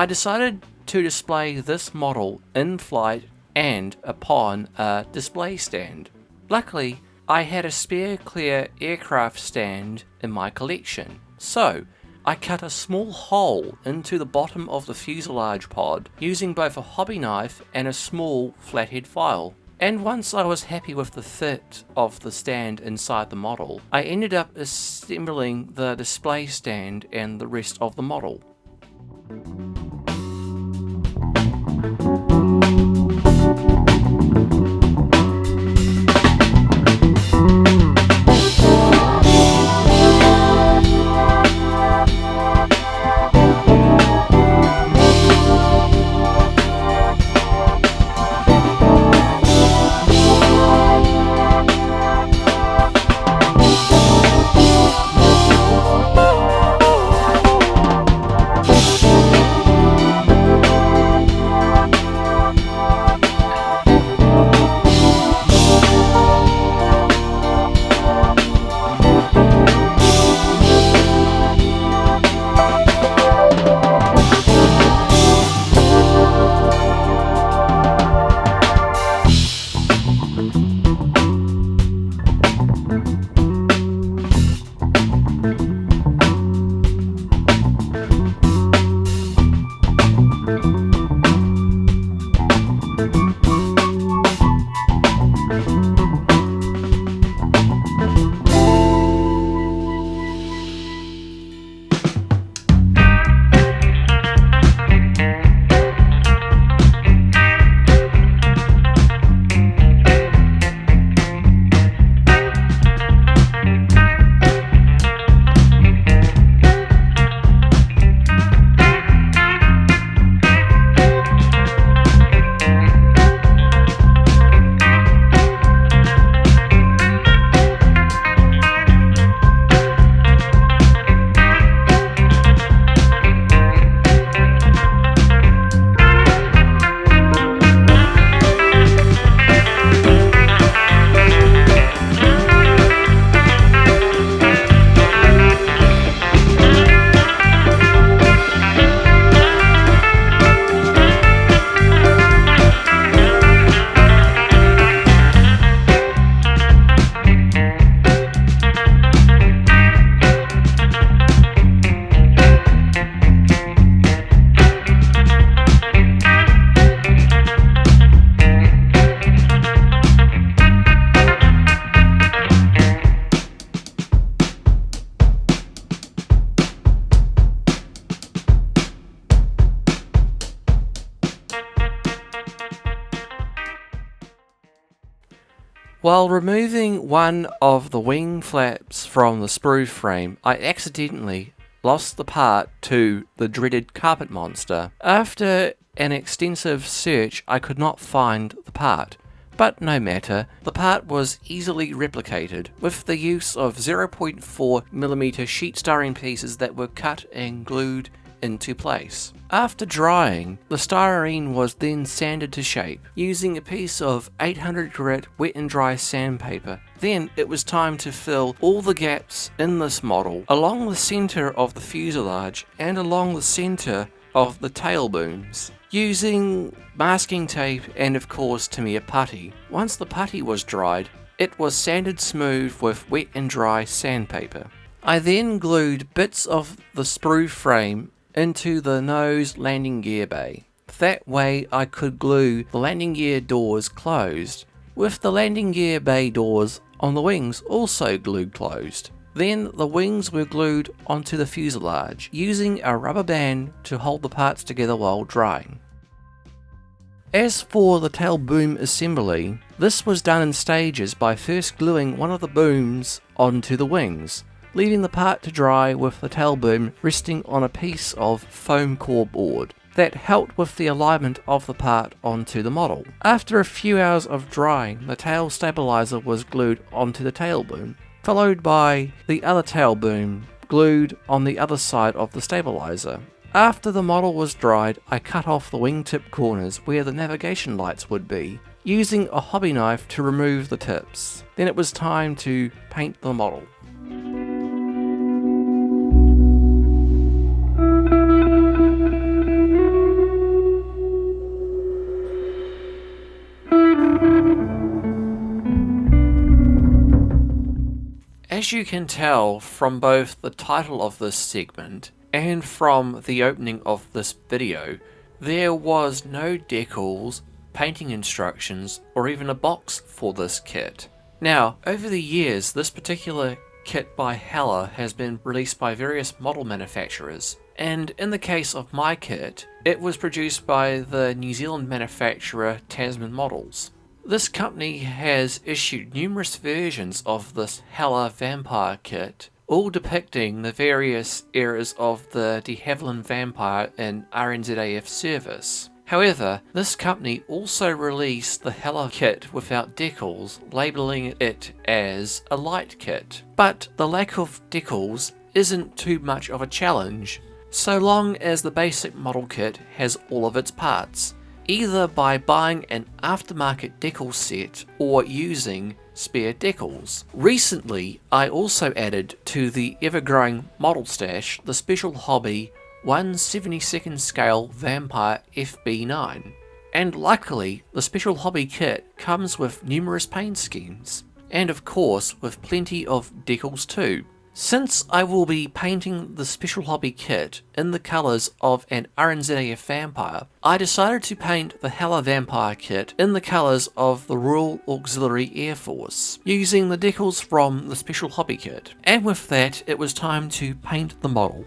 I decided to display this model in flight and upon a display stand. Luckily, I had a spare clear aircraft stand in my collection, so I cut a small hole into the bottom of the fuselage pod using both a hobby knife and a small flathead file. And once I was happy with the fit of the stand inside the model, I ended up assembling the display stand and the rest of the model. While removing one of the wing flaps from the sprue frame, I accidentally lost the part to the dreaded carpet monster. After an extensive search, I could not find the part. But no matter, the part was easily replicated with the use of 0.4mm sheet styrene pieces that were cut and glued into place. After drying, the styrene was then sanded to shape using a piece of 800 grit wet and dry sandpaper. Then it was time to fill all the gaps in this model along the center of the fuselage and along the center of the tail booms, using masking tape and of course Tamiya putty. Once the putty was dried, it was sanded smooth with wet and dry sandpaper. I then glued bits of the sprue frame into the nose landing gear bay. That way I could glue the landing gear doors closed, with the landing gear bay doors on the wings also glued closed. Then the wings were glued onto the fuselage, using a rubber band to hold the parts together while drying. As for the tail boom assembly, this was done in stages by first gluing one of the booms onto the wings, leaving the part to dry with the tail boom resting on a piece of foam core board that helped with the alignment of the part onto the model. After a few hours of drying, the tail stabilizer was glued onto the tail boom, followed by the other tail boom glued on the other side of the stabilizer. After the model was dried, I cut off the wingtip corners where the navigation lights would be, using a hobby knife to remove the tips. Then it was time to paint the model. As you can tell from both the title of this segment and from the opening of this video, there was no decals, painting instructions, or even a box for this kit. Now, over the years, this particular kit by Hella has been released by various model manufacturers, and in the case of my kit, it was produced by the New Zealand manufacturer Tasman Models. This company has issued numerous versions of this Havilland Vampire kit, all depicting the various eras of the de Havilland Vampire in RNZAF service. However, this company also released the Hella kit without decals, labelling it as a Lite kit. But the lack of decals isn't too much of a challenge, so long as the basic model kit has all of its parts, either by buying an aftermarket decal set or using spare decals. Recently, I also added to the ever-growing model stash the Special Hobby 1/72nd scale Vampire FB.9. And luckily, the Special Hobby kit comes with numerous paint schemes, and of course with plenty of decals too. Since I will be painting the Special Hobby kit in the colours of an RNZAF Vampire, I decided to paint the Hella Vampire kit in the colours of the Royal Auxiliary Air Force, using the decals from the Special Hobby kit. And with that, it was time to paint the model.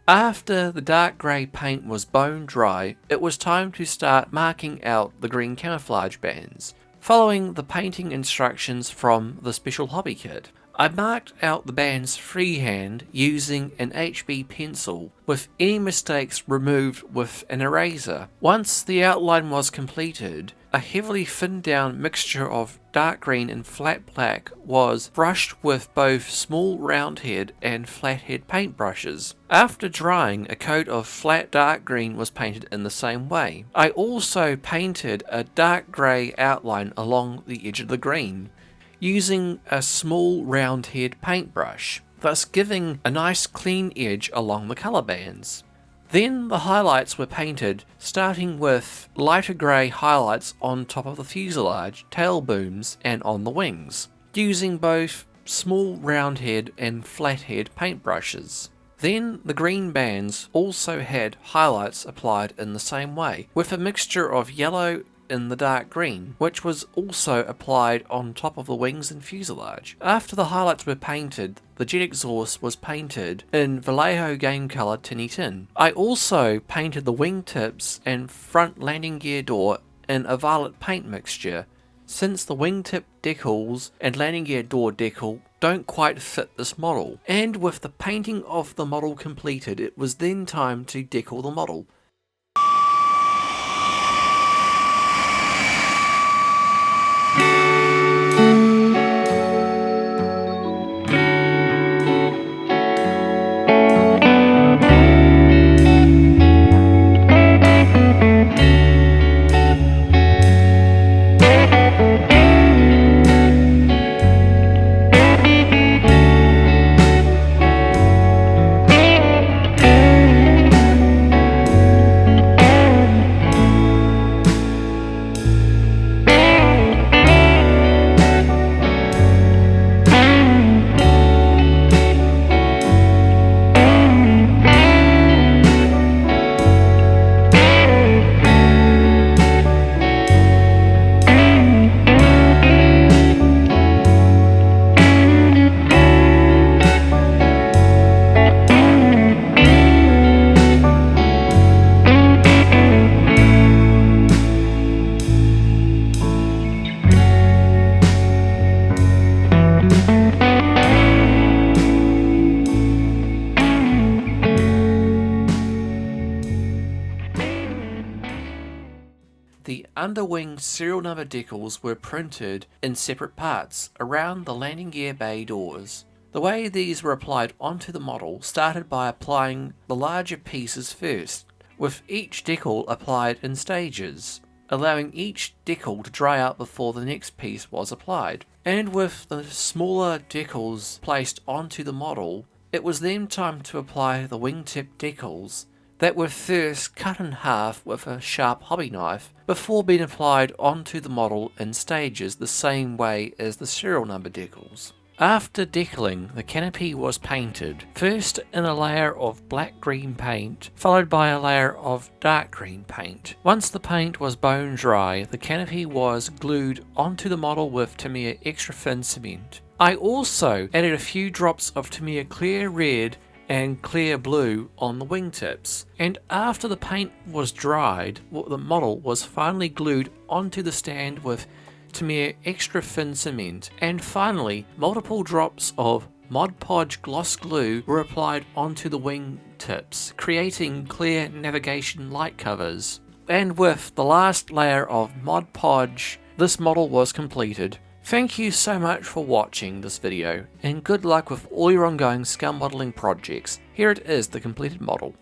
After the dark grey paint was bone dry, it was time to start marking out the green camouflage bands, following the painting instructions from the special hobby kit. I marked out the bands freehand using an HB pencil, with any mistakes removed with an eraser. Once the outline was completed, a heavily thinned down mixture of dark green and flat black was brushed with both small roundhead and flathead paintbrushes. After drying, a coat of flat dark green was painted in the same way. I also painted a dark grey outline along the edge of the green, using a small roundhead paintbrush, thus giving a nice clean edge along the colour bands. Then the highlights were painted, starting with lighter grey highlights on top of the fuselage, tail booms and on the wings, using both small roundhead and flathead paintbrushes. Then the green bands also had highlights applied in the same way, with a mixture of yellow in the dark green, which was also applied on top of the wings and fuselage. After the highlights were painted, the jet exhaust was painted in Vallejo game colour tinny tin. I also painted the wingtips and front landing gear door in a violet paint mixture, since the wingtip decals and landing gear door decal don't quite fit this model. And with the painting of the model completed, it was then time to decal the model. The underwing serial number decals were printed in separate parts around the landing gear bay doors. The way these were applied onto the model started by applying the larger pieces first, with each decal applied in stages, allowing each decal to dry out before the next piece was applied. And with the smaller decals placed onto the model, it was then time to apply the wingtip decals that were first cut in half with a sharp hobby knife before being applied onto the model in stages the same way as the serial number decals. After decaling, the canopy was painted, first in a layer of black-green paint, followed by a layer of dark green paint. Once the paint was bone dry, the canopy was glued onto the model with Tamiya extra thin cement. I also added a few drops of Tamiya clear red and clear blue on the wingtips, and after the paint was dried, the model was finally glued onto the stand with Tamiya extra thin cement, and finally multiple drops of Mod Podge gloss glue were applied onto the wingtips, creating clear navigation light covers. And with the last layer of Mod Podge, this model was completed. Thank you so much for watching this video, and good luck with all your ongoing scale modelling projects. Here it is, the completed model.